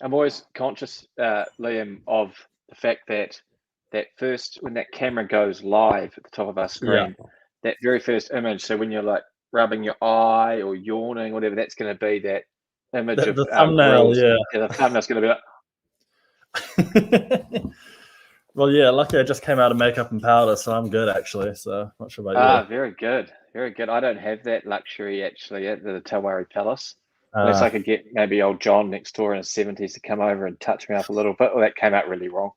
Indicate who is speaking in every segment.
Speaker 1: I'm always conscious, Liam, of the fact that first when that camera goes live at the top of our screen, that very first image. So when you're like rubbing your eye or yawning, whatever, that's going to be that image of
Speaker 2: the thumbnail.
Speaker 1: grills. Yeah, the thumbnail's going to be like.
Speaker 2: Well, yeah, luckily I just came out of makeup and powder, so I'm good actually. So not sure about you.
Speaker 1: Very good, very good. I don't have that luxury actually at the Tawari Palace. Unless I could get maybe old John next door in his 70s to come over and touch me up a little bit. Well, that came out really wrong.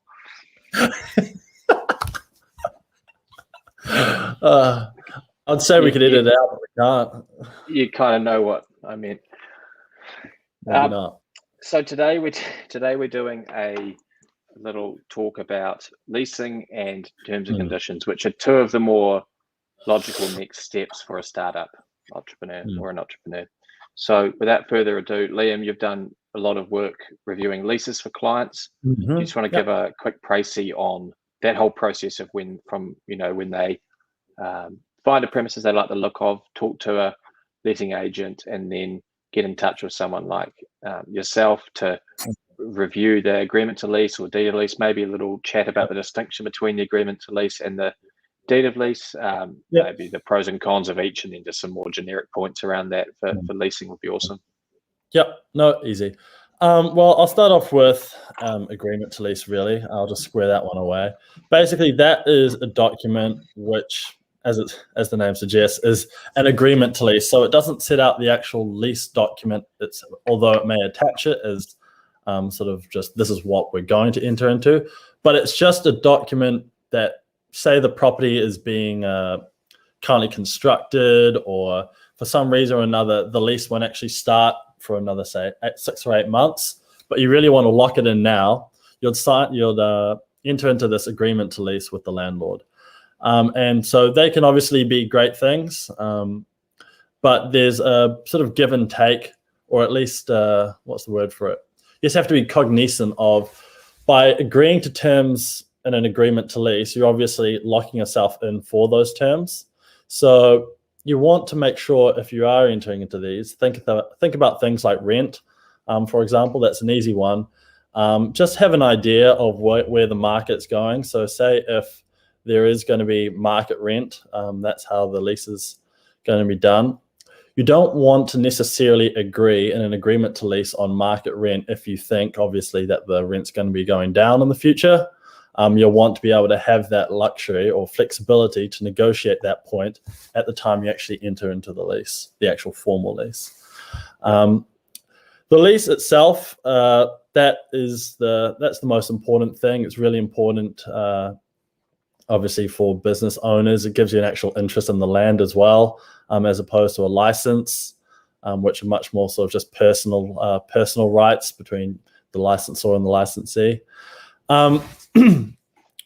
Speaker 2: I'd say we could edit it out, but we can't.
Speaker 1: You kind of know what I meant.
Speaker 2: Maybe not.
Speaker 1: So today we're doing a little talk about leasing and terms and conditions, which are two of the more logical next steps for a startup entrepreneur or an entrepreneur. So without further ado, Liam, you've done a lot of work reviewing leases for clients. You just want to give a quick précis on that whole process of when they find a premises they like the look of, talk to a letting agent, and then get in touch with someone like yourself to review the agreement to lease or deed of lease, maybe a little chat about the distinction between the agreement to lease and the deed of lease, maybe the pros and cons of each, and then just some more generic points around that for leasing would be awesome.
Speaker 2: Yep, no, easy. Well, I'll start off with agreement to lease, really. I'll just square that one away. Basically, that is a document which, as the name suggests, is an agreement to lease. So it doesn't set out the actual lease document, although it may attach it as sort of just this is what we're going to enter into. But it's just a document that, say the property is being currently constructed, or for some reason or another, the lease won't actually start for another, say, 6 or 8 months, but you really want to lock it in now, you'll enter into this agreement to lease with the landlord. And so they can obviously be great things, but there's a sort of give and take, or at least, what's the word for it? You just have to be cognizant of, by agreeing to terms in an agreement to lease, you're obviously locking yourself in for those terms. So you want to make sure, if you are entering into these, think about things like rent, for example. That's an easy one. Just have an idea of where the market's going. So say if there is going to be market rent, that's how the lease is going to be done. You don't want to necessarily agree in an agreement to lease on market rent if you think, obviously, that the rent's going to be going down in the future. You'll want to be able to have that luxury or flexibility to negotiate that point at the time you actually enter into the lease, the actual formal lease. The lease itself, that's the most important thing. It's really important, obviously, for business owners. It gives you an actual interest in the land as well, as opposed to a license, which are much more sort of just personal rights between the licensor and the licensee.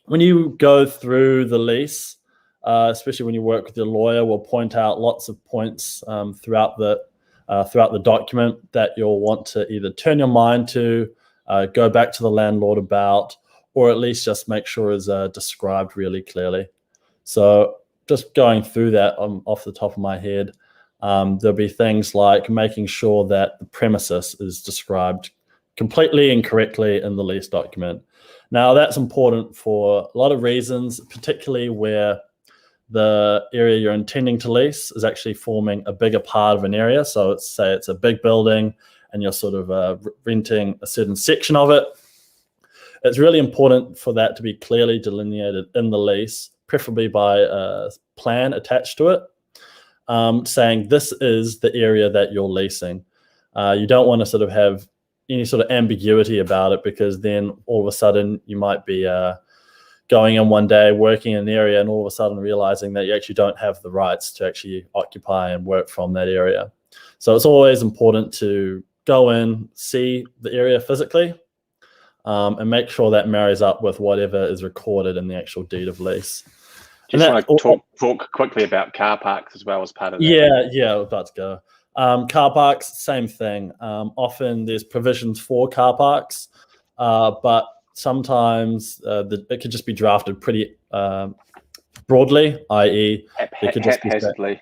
Speaker 2: When you go through the lease, especially when you work with your lawyer, we'll point out lots of points throughout the document that you'll want to either turn your mind to, go back to the landlord about, or at least just make sure is described really clearly. So just going through that off the top of my head, there'll be things like making sure that the premises is described completely and correctly in the lease document. Now, that's important for a lot of reasons, particularly where the area you're intending to lease is actually forming a bigger part of an area. So say it's a big building and you're sort of renting a certain section of it. It's really important for that to be clearly delineated in the lease, preferably by a plan attached to it, saying this is the area that you're leasing. You don't want to sort of have any sort of ambiguity about it, because then all of a sudden you might be going in one day, working in an area, and all of a sudden realizing that you actually don't have the rights to actually occupy and work from that area. So it's always important to go in, see the area physically, and make sure that marries up with whatever is recorded in the actual deed of lease.
Speaker 1: Just want to talk quickly about car parks as well as part of that.
Speaker 2: Yeah, I was about to go. Car parks, same thing. Often there's provisions for car parks, but sometimes it could just be drafted pretty broadly, i.e. it could just
Speaker 1: haphazardly.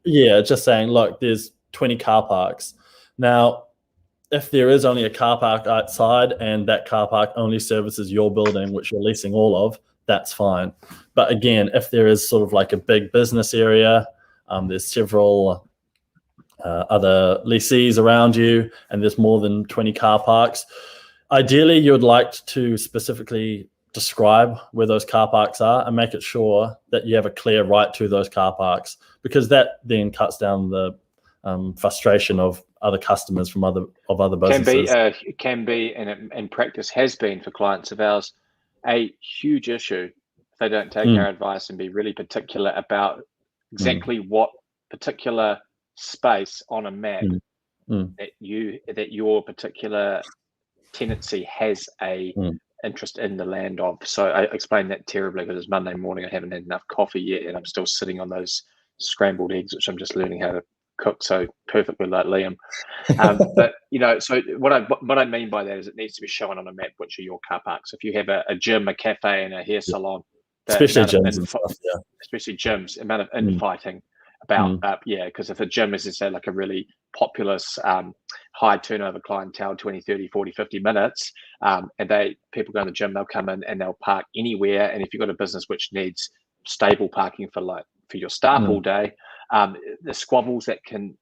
Speaker 2: Yeah, just saying, look, there's 20 car parks. Now, if there is only a car park outside and that car park only services your building, which you're leasing all of, that's fine. But again, if there is sort of like a big business area, there's several other lessees around you, and there's more than 20 car parks, ideally you would like to specifically describe where those car parks are and make it sure that you have a clear right to those car parks, because that then cuts down the frustration of other customers from other businesses.
Speaker 1: Can be, and in practice has been for clients of ours, a huge issue if they don't take our advice and be really particular about exactly what particular space on a map that your particular tenancy has a interest in the land of. So I explained that terribly because it's Monday morning. I haven't had enough coffee yet, and I'm still sitting on those scrambled eggs, which I'm just learning how to cook. So perfectly like Liam. But so what I mean by that is it needs to be shown on a map which are your car parks. If you have a gym, a cafe, and a hair salon,
Speaker 2: especially gyms and stuff,
Speaker 1: especially gyms, amount of infighting about because if a gym is, say, like a really populous high turnover clientele, 20, 30, 40, 50 minutes, and people go to the gym, they'll come in and they'll park anywhere. And if you've got a business which needs stable parking for your staff all day, the squabbles that can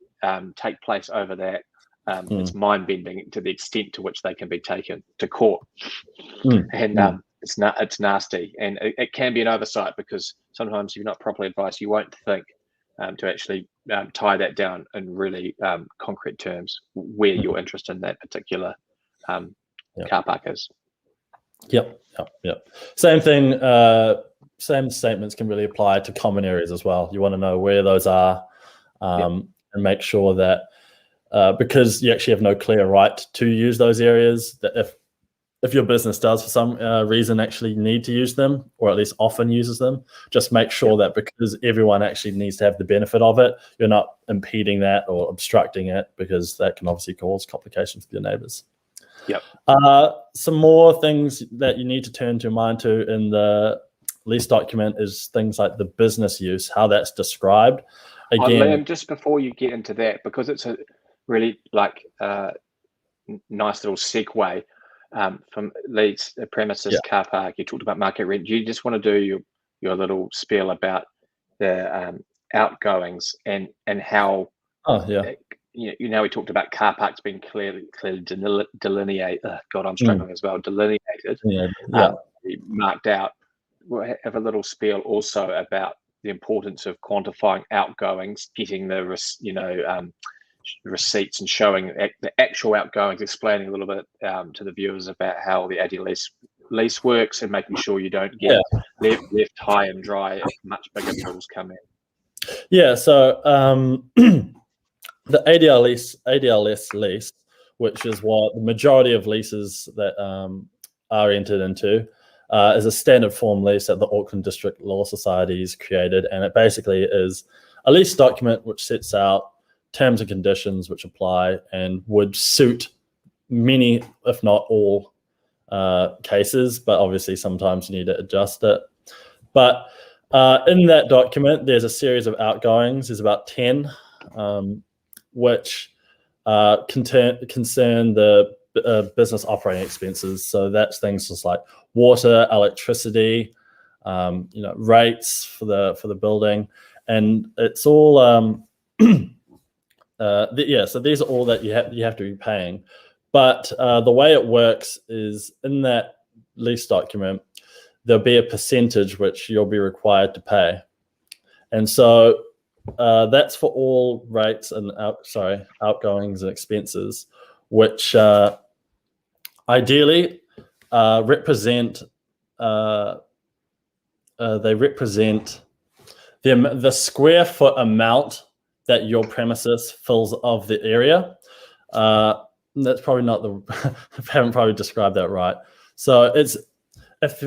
Speaker 1: take place over that, it's mind-bending to the extent to which they can be taken to court. And it's nasty, and it can be an oversight, because sometimes if you're not properly advised, you won't think to actually tie that down in really concrete terms where your interest in that particular car park is.
Speaker 2: Yep. Same thing. Same statements can really apply to common areas as well. You want to know where those are, and make sure that because you actually have no clear right to use those areas, that if your business does for some reason actually need to use them, or at least often uses them, just make sure that because everyone actually needs to have the benefit of it, you're not impeding that or obstructing it, because that can obviously cause complications with your neighbors. Some more things that you need to turn your mind to in the lease document is things like the business use, how that's described. Again,
Speaker 1: Liam, just before you get into that, because it's a really nice little segue from Lease premises car park. You talked about market rent. You just want to do your little spiel about the outgoings and how we talked about car parks being clearly delineated. God, I'm struggling as well. Delineated, marked out. We'll have a little spiel also about the importance of quantifying outgoings, getting the receipts and showing the actual outgoings, explaining a little bit to the viewers about how the AD lease works, and making sure you don't get left high and dry if much bigger bills come in.
Speaker 2: So the ADLS lease, which is what the majority of leases that are entered into, is a standard form lease that the Auckland District Law Society's created, and it basically is a lease document which sets out terms and conditions which apply and would suit many, if not all, cases, but obviously sometimes you need to adjust it. But in that document, there's a series of outgoings. There's about 10, which concern the business operating expenses. So that's things just like water, electricity, rates for the building, and it's all so these are all that you have to be paying. But the way it works is in that lease document, there'll be a percentage which you'll be required to pay, and so that's for all rates and outgoings and expenses, which ideally represent the square foot amount that your premises fills of the area. That's probably not I haven't probably described that right. So it's if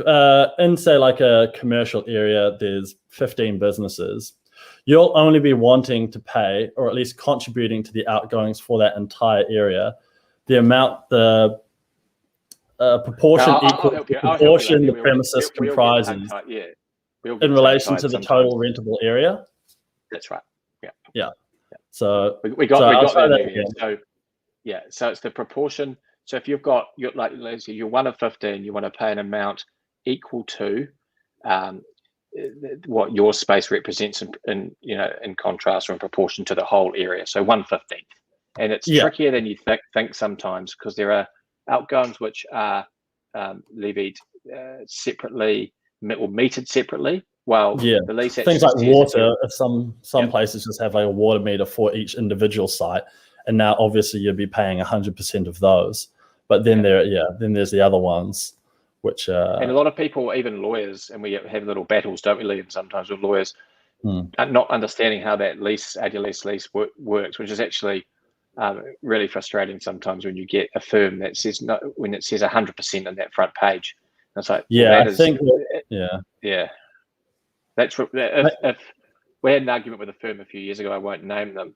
Speaker 2: in say like a commercial area, there's 15 businesses, you'll only be wanting to pay, or at least contributing to the outgoings for that entire area, the amount the proportion equal to the proportion the premises comprises in relation to the total rentable area.
Speaker 1: That's right.
Speaker 2: So
Speaker 1: we got there. So Yeah, so it's the proportion. So if you've got, like, let's say you're one of 15, you want to pay an amount equal to what your space represents in contrast or in proportion to the whole area. So 1/15. And it's trickier than you think sometimes, because there are outgoings which are levied separately or metered separately. Well, the lease
Speaker 2: things like water. Some places just have like a water meter for each individual site, and now obviously you'd be paying 100% of those. But then then there's the other ones, which
Speaker 1: and a lot of people, even lawyers, and we have little battles, don't we, Liam, sometimes with lawyers, not understanding how that lease works, which is actually really frustrating sometimes when you get a firm that says no, when it says 100% on that front page. And it's like, that's if we had an argument with a firm a few years ago. I won't name them.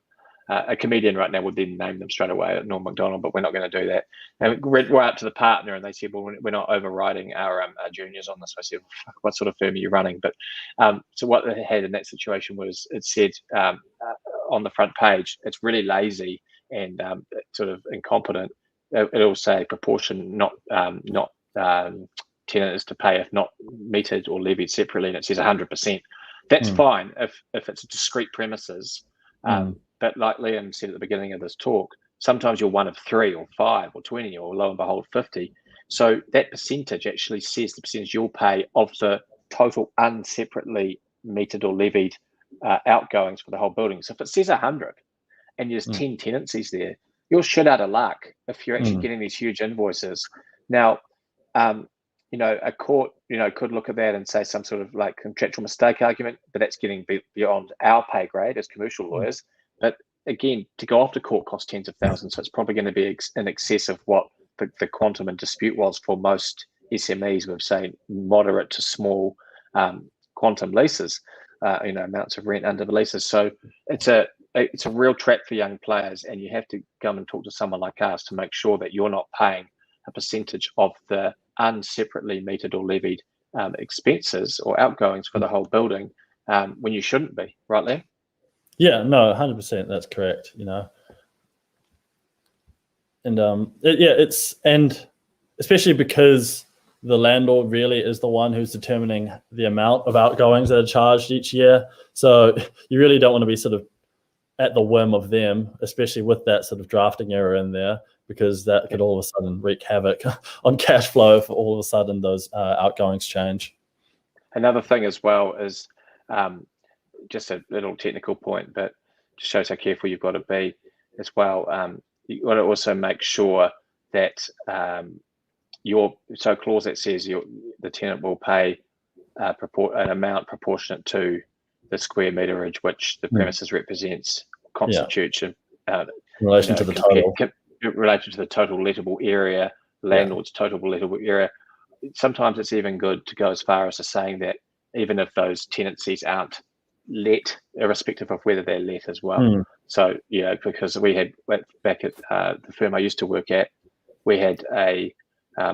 Speaker 1: A comedian right now would then name them straight away, Norm Macdonald, but we're not going to do that. And we're out to the partner, and they said, "Well, we're not overriding our juniors on this." I said, "What sort of firm are you running?" But so what they had in that situation was, it said on the front page, it's really lazy and sort of incompetent. It'll say proportion, not tenant is to pay if not metered or levied separately, and it says 100%. That's fine if it's discrete premises. But like Liam said at the beginning of this talk, sometimes you're one of 3 or 5 or 20 or lo and behold 50. So that percentage actually says the percentage you'll pay of the total unseparately metered or levied outgoings for the whole building. So if it says 100 and there's 10 tenancies there, you're shit out of luck if you're actually getting these huge invoices. Now, a court, could look at that and say some sort of like contractual mistake argument, but that's getting beyond our pay grade as commercial lawyers. But again, to go off to court costs tens of thousands, so it's probably going to be in excess of what the quantum and dispute was for most SMEs with, say, moderate to small quantum leases, amounts of rent under the leases. So it's a real trap for young players, and you have to come and talk to someone like us to make sure that you're not paying a percentage of the unseparately metered or levied expenses or outgoings for the whole building when you shouldn't be, right, Liam?
Speaker 2: Yeah, no, 100%. That's correct. And and especially because the landlord really is the one who's determining the amount of outgoings that are charged each year. So you really don't want to be sort of at the whim of them, especially with that sort of drafting error in there, because that could all of a sudden wreak havoc on cash flow if all of a sudden those outgoings change.
Speaker 1: Another thing as well is just a little technical point, but just shows how careful you've got to be as well. You've got to also make sure that clause that says the tenant will pay an amount proportionate to the square meterage which the premises represents constitutes in
Speaker 2: relation to the total.
Speaker 1: Related to the total lettable area, landlord's total lettable area. Sometimes it's even good to go as far as to saying that even if those tenancies aren't let, irrespective of whether they're let as well. So, because we had, back at the firm I used to work at, we had a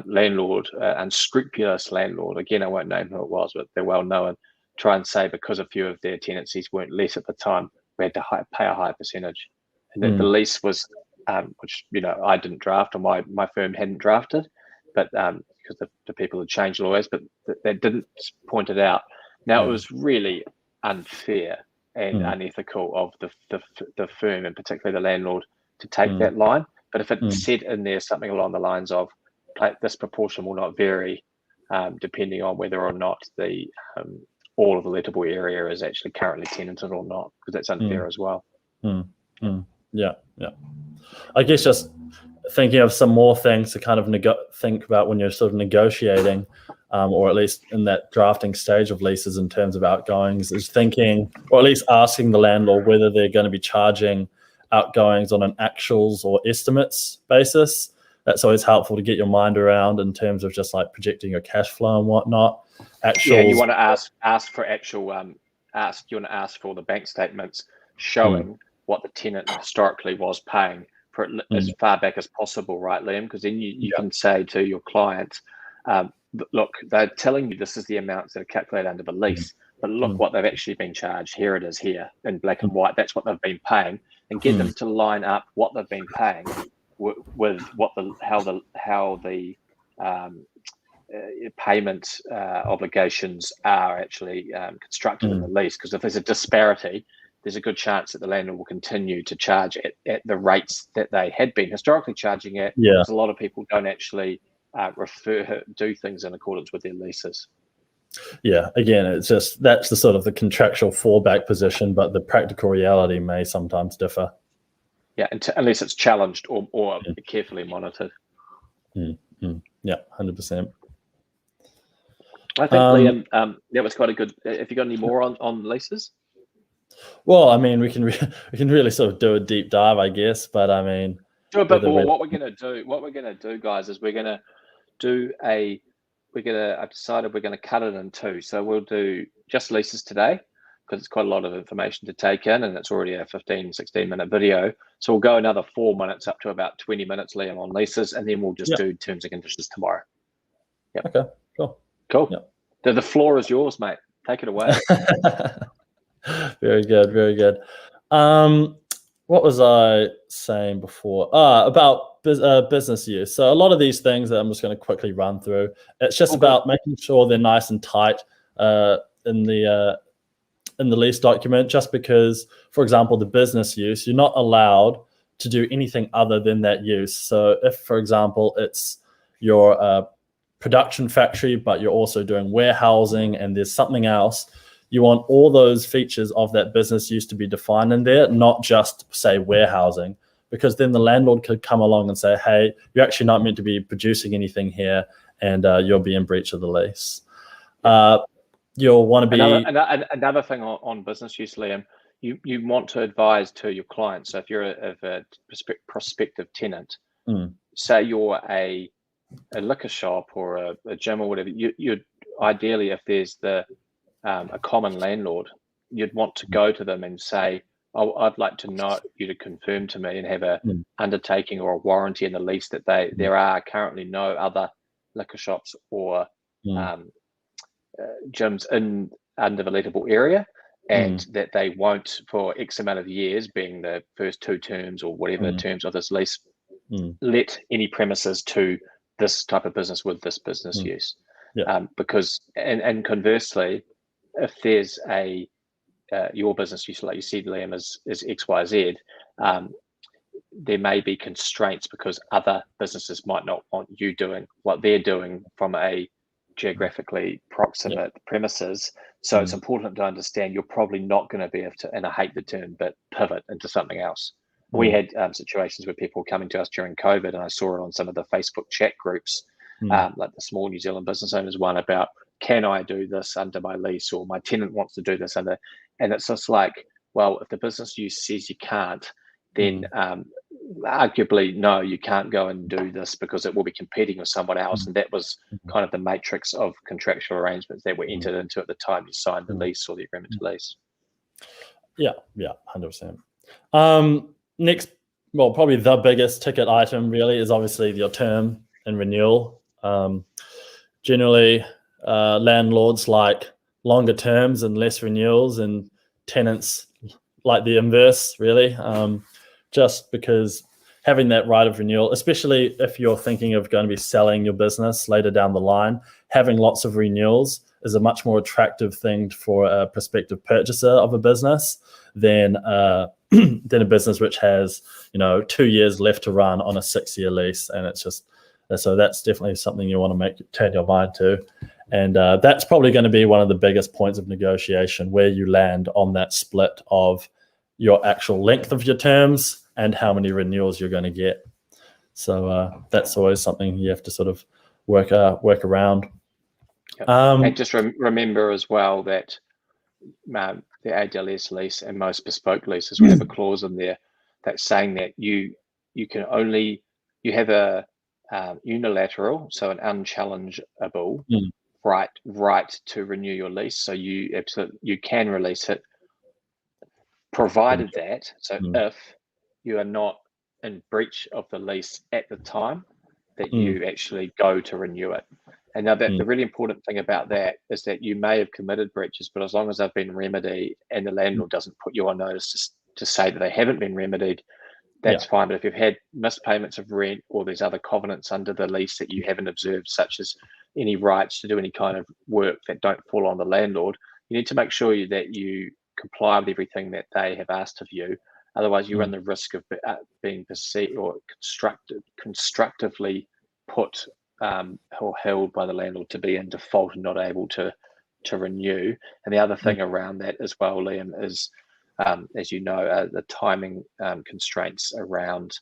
Speaker 1: landlord, unscrupulous landlord, again, I won't name who it was, but they're well known, try and say because a few of their tenancies weren't let at the time, we had to pay a higher percentage. And that the lease was, which, I didn't draft, or my firm hadn't drafted, but because the people had changed lawyers, but they didn't point it out. Now, it was really unfair and unethical of the firm, and particularly the landlord, to take that line. But if it said in there something along the lines of, this proportion will not vary depending on whether or not the all of the lettable area is actually currently tenanted or not, because that's unfair as well.
Speaker 2: Yeah. I guess just thinking of some more things to kind of think about when you're sort of negotiating, or at least in that drafting stage of leases in terms of outgoings, is thinking, or at least asking the landlord whether they're going to be charging outgoings on an actuals or estimates basis. That's always helpful to get your mind around in terms of just like projecting your cash flow and whatnot. Actuals,
Speaker 1: you want to ask for actual you want to ask for the bank statements showing what the tenant historically was paying for as far back as possible, right, Liam? Because then you can say to your client, look, they're telling you this is the amounts that are calculated under the lease, but look what they've actually been charged. Here it is here in black and white. That's what they've been paying, and get them to line up what they've been paying with how the payment obligations are actually constructed in the lease. Because if there's a disparity, there's a good chance that the landlord will continue to charge at the rates that they had been historically charging at.
Speaker 2: Yeah.
Speaker 1: Because a lot of people don't actually do things in accordance with their leases.
Speaker 2: Yeah, again, it's just that's the sort of the contractual fallback position, but the practical reality may sometimes differ.
Speaker 1: Yeah, unless it's challenged or carefully monitored.
Speaker 2: Yeah, 100%.
Speaker 1: I think, Liam, that was quite a good. Have you got any more on leases?
Speaker 2: Well, I mean, we can really sort of do a deep dive, I guess. But I mean,
Speaker 1: do a bit more. What we're going to do, guys, is I've decided we're going to cut it in two. So we'll do just leases today because it's quite a lot of information to take in, and it's already a 15-16 minute video. So we'll go another 4 minutes up to about 20 minutes, Liam, on leases, and then we'll just do terms and conditions tomorrow. Yep.
Speaker 2: Okay.
Speaker 1: Cool.
Speaker 2: Yep.
Speaker 1: The floor is yours, mate. Take it away.
Speaker 2: Very good. Very good. What was I saying before? About business use. So a lot of these things that I'm just going to quickly run through. It's just about making sure they're nice and tight in the lease document. Just because, for example, the business use, you're not allowed to do anything other than that use. So if, for example, it's your production factory, but you're also doing warehousing and there's something else, you want all those features of that business use to be defined in there, not just say warehousing, because then the landlord could come along and say, hey, you're actually not meant to be producing anything here, and you'll be in breach of the lease. You'll want to be
Speaker 1: another thing on business use, Liam. You want to advise to your clients. So if you're a prospective tenant, say you're a liquor shop or a gym or whatever, you'd ideally, if there's a common landlord, you'd want to go to them and say, oh, I'd like to know you to confirm to me and have a undertaking or a warranty in the lease that there are currently no other liquor shops or gyms under the lettable area, and that they won't, for X amount of years, being the first 2 terms or whatever terms of this lease, let any premises to this type of business with this business use. Because and conversely, if there's your business use, like you said, Liam, is XYZ, there may be constraints because other businesses might not want you doing what they're doing from a geographically proximate premises. So it's important to understand you're probably not going to be able to, and I hate the term, but pivot into something else. We had situations where people were coming to us during COVID, and I saw it on some of the Facebook chat groups, like the Small New Zealand Business Owners one, about, can I do this under my lease, or my tenant wants to do this under, and it's just like, well, if the business use says you can't, then arguably, no, you can't go and do this because it will be competing with someone else. And that was kind of the matrix of contractual arrangements that were entered into at the time you signed the lease or the agreement to lease. Yeah,
Speaker 2: 100%. Next, well, probably the biggest ticket item really is obviously your term and renewal. Generally, landlords like longer terms and less renewals, and tenants like the inverse, really. Just because having that right of renewal, especially if you're thinking of going to be selling your business later down the line, having lots of renewals is a much more attractive thing for a prospective purchaser of a business than a business which has 2 years left to run on a 6-year lease. And it's just, so that's definitely something you want to turn your mind to. And that's probably going to be one of the biggest points of negotiation, where you land on that split of your actual length of your terms and how many renewals you're going to get. So that's always something you have to sort of work around.
Speaker 1: And just remember as well that the AWS lease and most bespoke leases will have a clause in there that's saying that you have a unilateral, so an unchallengeable right to renew your lease. So you can release it, provided that, if you are not in breach of the lease at the time that you actually go to renew it. And now the really important thing about that is that you may have committed breaches, but as long as they've been remedied and the landlord doesn't put you on notice to say that they haven't been remedied, that's fine. But if you've had missed payments of rent, or there's other covenants under the lease that you haven't observed, such as any rights to do any kind of work that don't fall on the landlord, you need to make sure that you comply with everything that they have asked of you. Otherwise, you run the risk of being perceived or constructively put or held by the landlord to be in default and not able to renew. And the other thing around that as well, Liam, is as you know, the timing constraints around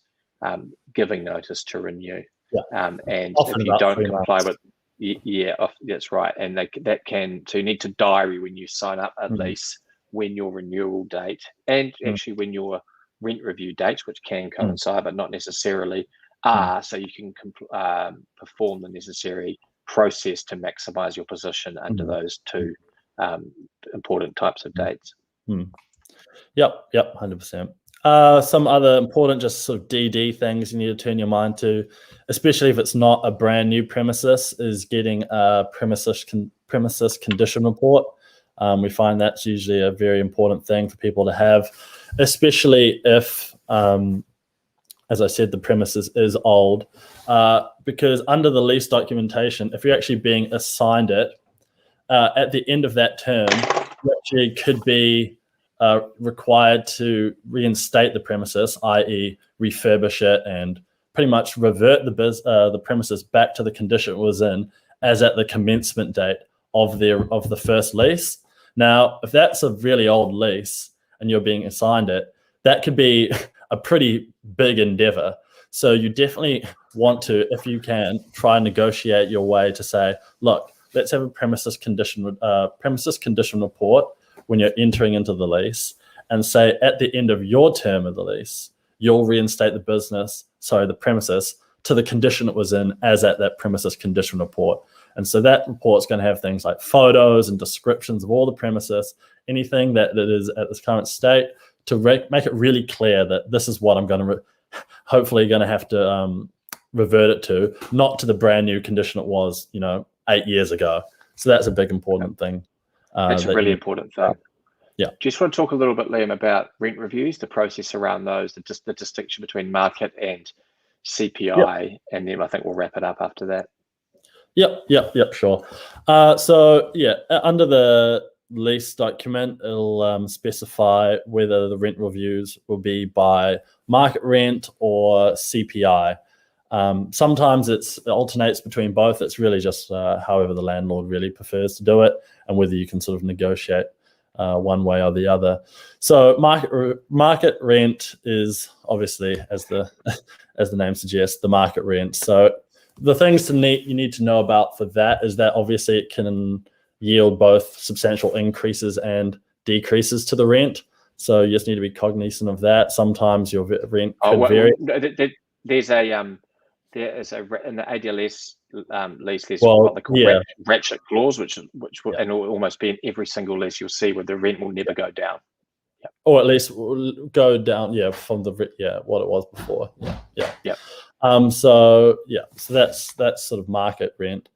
Speaker 1: giving notice to renew. And
Speaker 2: Often
Speaker 1: if you don't comply
Speaker 2: months.
Speaker 1: with, that's right. And so you need to diary when you sign up a lease, when your renewal date, and actually when your rent review dates, which can coincide, but not necessarily, are, so you can perform the necessary process to maximize your position under those two important types of dates.
Speaker 2: Yep, 100%. Some other important just sort of DD things you need to turn your mind to, especially if it's not a brand new premises, is getting a premises condition report. We find that's usually a very important thing for people to have, especially if, as I said, the premises is old, because under the lease documentation, if you're actually being assigned it, at the end of that term, you actually could be required to reinstate the premises, i.e. refurbish it and pretty much revert the premises back to the condition it was in as at the commencement date of the first lease. Now, if that's a really old lease and you're being assigned it, that could be a pretty big endeavor. So you definitely want to, if you can, try and negotiate your way to say, look, let's have a premises condition report when you're entering into the lease, and say at the end of your term of the lease, you'll reinstate the premises to the condition it was in as at that premises condition report. And so that report's going to have things like photos and descriptions of all the premises, anything that is at this current state, to make it really clear that this is what I'm going to hopefully going to have to revert it to, not to the brand new condition it was, 8 years ago. So that's a big important thing.
Speaker 1: That's a really important thing.
Speaker 2: Yeah.
Speaker 1: Just want to talk a little bit, Liam, about rent reviews, the process around those, the distinction between market and CPI, and then I think we'll wrap it up after that.
Speaker 2: Yep, sure. Under the lease document, it'll specify whether the rent reviews will be by market rent or CPI. Sometimes it alternates between both. It's really just however the landlord really prefers to do it, and whether you can sort of negotiate one way or the other. So market rent is obviously, as the name suggests, the market rent. So the things you need to know about for that is that obviously it can yield both substantial increases and decreases to the rent. So you just need to be cognizant of that. Sometimes your rent could vary.
Speaker 1: There's in the ADLS lease, there's what they call ratchet clause, which will, and will almost be in every single lease you'll see, where the rent will never go down.
Speaker 2: Or at least go down, from the what it was before. So that's sort of market rent.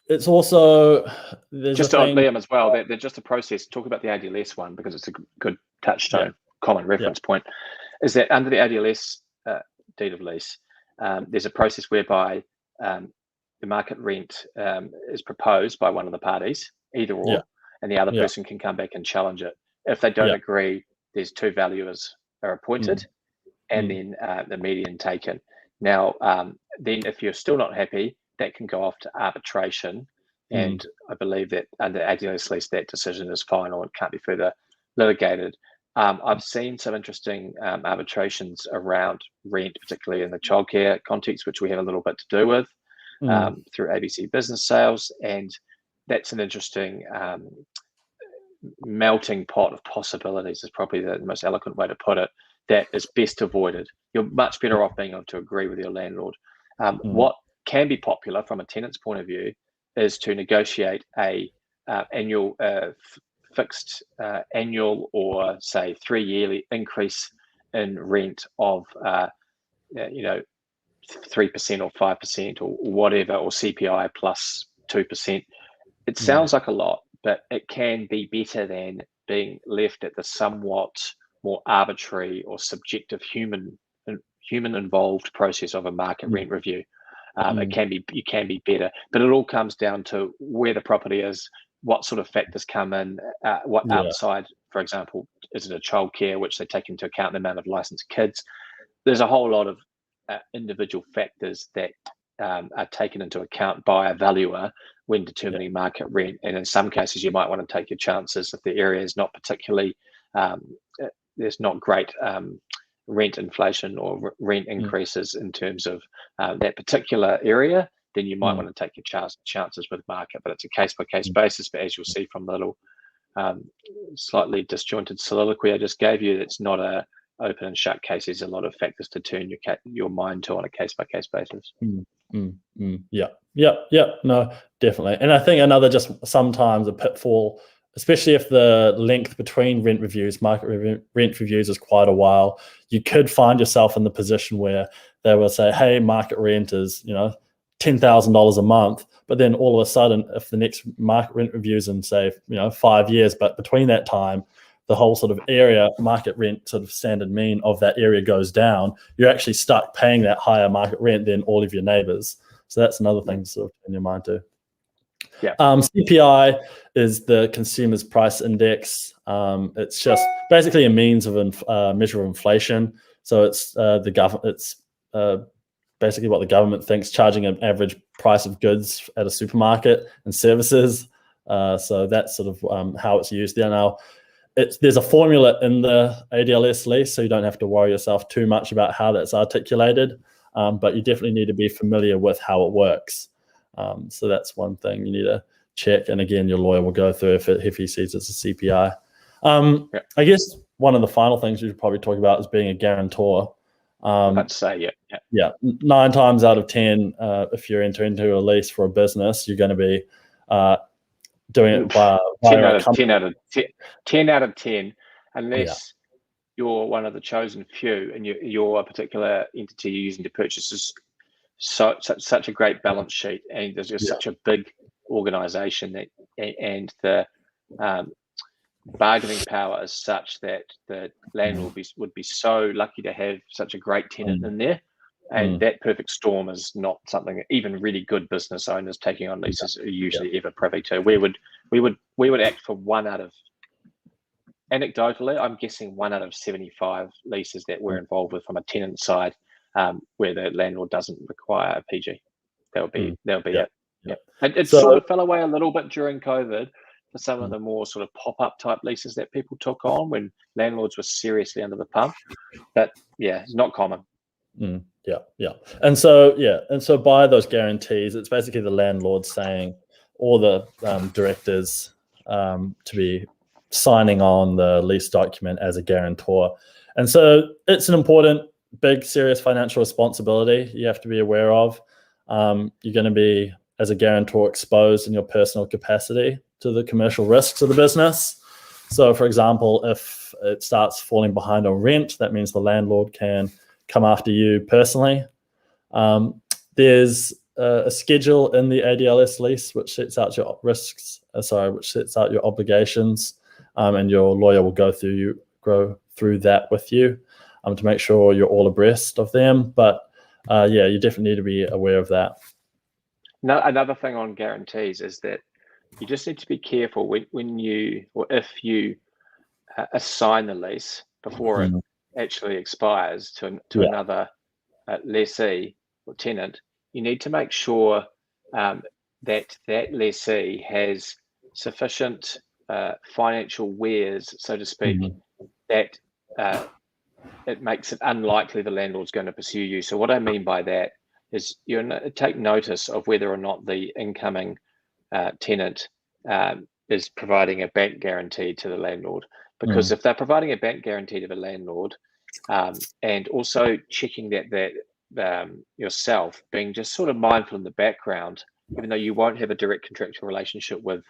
Speaker 2: It's also
Speaker 1: just on Liam as well. They're just a process. Talk about the ADLS one because it's a good touchstone, common reference point. Is that under the ADLS deed of lease, there's a process whereby the market rent is proposed by one of the parties, either or, and the other person can come back and challenge it. If they don't agree, there's two valuers are appointed, and then the median taken. Now, then if you're still not happy, that can go off to arbitration, and I believe that under ADLS lease, that decision is final and can't be further litigated. I've seen some interesting arbitrations around rent, particularly in the childcare context, which we have a little bit to do with through ABC Business Sales, and that's an interesting melting pot of possibilities is probably the most eloquent way to put it, that is best avoided. You're much better off being able to agree with your landlord. What can be popular from a tenant's point of view is to negotiate a annual fixed annual or say 3 yearly increase in rent of 3% or 5% or whatever, or CPI plus 2%. It sounds like a lot, but it can be better than being left at the somewhat more arbitrary or subjective human involved process of a market rent review. You can be better, but it all comes down to where the property is, what sort of factors come in, what outside, for example, is it a childcare, which they take into account the amount of licensed kids. There's a whole lot of individual factors that are taken into account by a valuer when determining market rent. And in some cases, you might want to take your chances if the area is not particularly, there's not great rent inflation or rent increases in terms of that particular area, then you might want to take your chances with market. But it's a case-by-case basis. But as you'll see from the little slightly disjointed soliloquy I just gave you, it's not a open and shut case. There's a lot of factors to turn your mind to on a case-by-case basis.
Speaker 2: No, definitely. And I think another just sometimes a pitfall, especially if the length between rent reviews, market rent reviews is quite a while, you could find yourself in the position where they will say, hey, market rent is, $10,000 a month. But then all of a sudden, if the next market rent reviews in, say, 5 years, but between that time, the whole sort of area market rent sort of standard mean of that area goes down, you're actually stuck paying that higher market rent than all of your neighbors. So that's another thing to sort of in your mind too.
Speaker 1: Yeah.
Speaker 2: CPI is the Consumer's Price Index. It's just basically a means of measure of inflation. So it's the government. It's basically what the government thinks, charging an average price of goods at a supermarket and services. So that's sort of how it's used there now. There's a formula in the ADLS lease, so you don't have to worry yourself too much about how that's articulated, but you definitely need to be familiar with how it works. So that's one thing you need to check. And again, your lawyer will go through if he sees it's a CPI. I guess one of the final things we should probably talk about is being a guarantor.
Speaker 1: I'd say,
Speaker 2: yeah. 9 times out of 10, if you're entering into a lease for a business, you're going to be doing it by
Speaker 1: 10 out of 10, unless you're one of the chosen few and you're a particular entity you're using to purchase is such a great balance sheet, and there's just such a big organization that and the bargaining power is such that the landlord would be so lucky to have such a great tenant in there. And that perfect storm is not something that even really good business owners taking on leases are usually ever privy to. We would act for anecdotally, I'm guessing 1 out of 75 leases that we're involved with from a tenant side, where the landlord doesn't require a PG. That'll be it. Yeah. It sort of fell away a little bit during COVID for some of the more sort of pop-up type leases that people took on when landlords were seriously under the pump. But it's not common.
Speaker 2: And so by those guarantees, it's basically the landlord saying all the directors to be signing on the lease document as a guarantor. And so it's an important, big, serious financial responsibility you have to be aware of. You're going to be, as a guarantor, exposed in your personal capacity to the commercial risks of the business. So, for example, if it starts falling behind on rent, that means the landlord can come after you personally. There's a schedule in the ADLS lease which sets out your risks, which sets out your obligations, and your lawyer will go through that with you to make sure you're all abreast of them. But you definitely need to be aware of that.
Speaker 1: No, another thing on guarantees is that you just need to be careful when you or if you assign the lease before it actually expires to another lessee or tenant. You need to make sure that lessee has sufficient financial wares, so to speak, that it makes it unlikely the landlord's going to pursue you. So what I mean by that is you take notice of whether or not the incoming tenant is providing a bank guarantee to the landlord. Because if they're providing a bank guarantee to the landlord, and also checking that yourself, being just sort of mindful in the background, even though you won't have a direct contractual relationship with,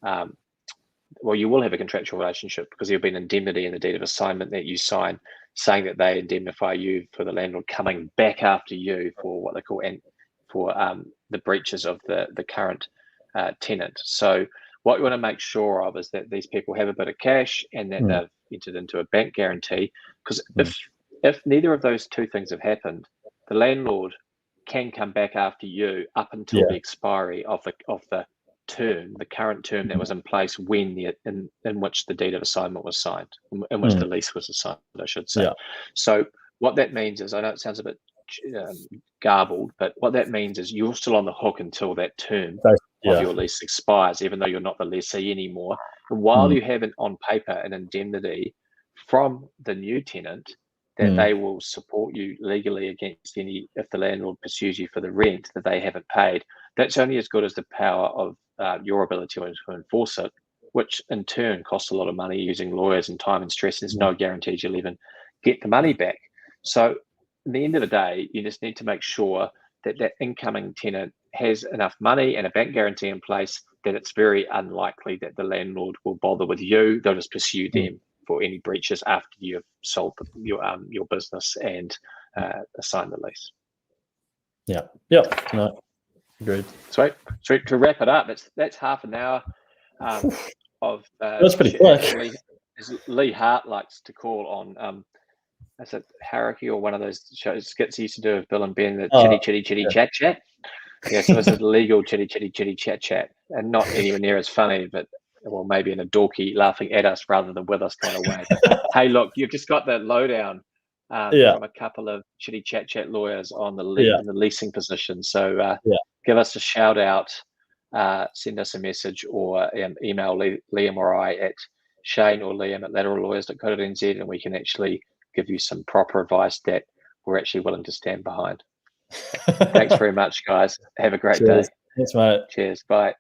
Speaker 1: you will have a contractual relationship because there'll be an indemnity in the deed of assignment that you sign, saying that they indemnify you for the landlord coming back after you for what they call the breaches of the current tenant. So what you want to make sure of is that these people have a bit of cash and that entered into a bank guarantee, because if neither of those two things have happened, the landlord can come back after you up until the expiry of the term, the current term that was in place when in which the deed of assignment was signed, in which the lease was assigned, I should say. So what that means is, I know it sounds a bit garbled, but what that means is you're still on the hook until that term of your lease expires, even though you're not the lessee anymore. And while you have on paper an indemnity from the new tenant that they will support you legally against if the landlord pursues you for the rent that they haven't paid, that's only as good as the power of your ability to enforce it, which in turn costs a lot of money using lawyers and time and stress. There's no guarantees you'll even get the money back. So at the end of the day, you just need to make sure that that incoming tenant has enough money and a bank guarantee in place that it's very unlikely that the landlord will bother with you. They'll just pursue them for any breaches after you've sold your business and assigned the lease.
Speaker 2: No, agreed.
Speaker 1: Sweet. To wrap it up, that's half an hour of
Speaker 2: that's pretty quick.
Speaker 1: Lee Hart likes to call on is it Harakey or one of those skits he used to do with Bill and Ben, the chitty chat chat. Yeah, so this is legal chitty chat chat, and not anywhere near as funny, but well, maybe in a dorky laughing at us rather than with us kind of way. Hey, look, you've just got the lowdown from a couple of chitty chat lawyers on the in the leasing position. So give us a shout out, send us a message, or email Liam or I at Shane or Liam at lateralllawyers.co.nz, and we can actually give you some proper advice that we're actually willing to stand behind. Thanks very much, guys. Have a great day.
Speaker 2: Thanks, mate.
Speaker 1: Cheers. Bye.